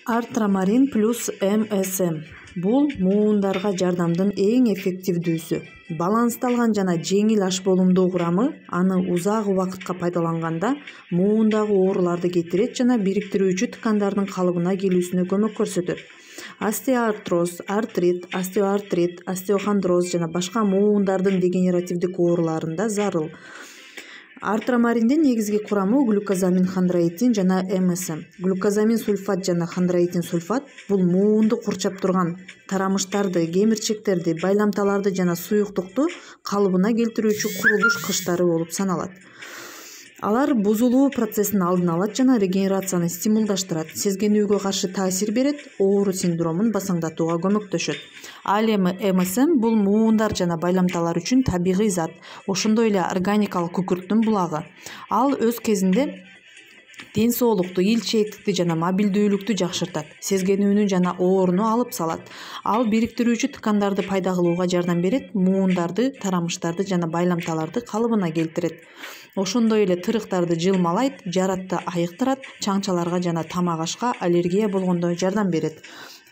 Артрамарин плюс МСМ. Бул муундарга жардамдын эң эффективдүүсү. Балансталган жана жеңил аш болумдуу курамы аны узак убакытка пайдаланганда муундагы ооруларды кетирет жана бириктирүүчү ткандардын калыбына келүүсүнө көмөк көрсөтөт. Остеоартроз, артрит, остеоартрит, остеохондроз жана башка муундардын дегенеративдик ооруларында зарыл. Артрамариндин негизги курамы глюкозамин хондроитин жана МСМ. Глюкозамин сульфат жана хондроитин сульфат бул муунду курчап турган тарамыштарды, кемирчектерди, байламталарды жана суюктукту калыбына келтирүүчү курулуш кыштары болуп саналат. Алар бузулуу процессин алдын алат жана регенерацияны стимулдаштырат, сезгенүүгө каршы таасир берет, оору синдромун басаңдатууга көмөктөшөт. Ал эми МСМ бул муундар жана байламталар үчүн табигый зат, ошондой эле органикалык күкүрттүн булагы. Ал өз кезинде ден соолукту, ил-четикти жана мобилдүүлүктү жакшыртат, сезгенүүнү жана ооруну алып салат. Ал бириктирүүчү ткандарды пайда кылууга жардам берет, муундарды, тарамыштарды жана байламталарды калыбына келтирет. Ошондой эле тырыктарды жылмалайт, жаратты айыктырат, чаңчаларга жана тамак ашка аллергия болгондо жардам берет.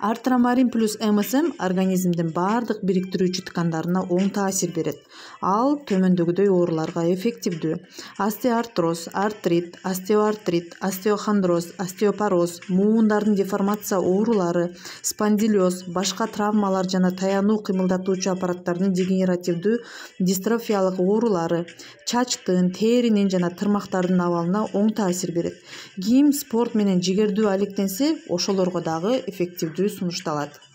Артрамарин плюс МСМ организмдин баардык бириктирүүчү ткандарына оң таасир берет. Ал төмөндөгүдөй ооруларга эффективдүү. Остеоартроз, артрит, остеоартрит, остеохондроз, остеопороз, муундардын деформация оорулары, спондилоз, башка травмалар жана таянуу кыймылдатуучу аппараттардын дегенеративдүү дистрофиялык оорулары, чачтын, теринин жана тырмактардын абалына оң таасир берет. Ким спорт менен жигердүү алектенсе, ошолорго дагы эффективдүү сунушталат.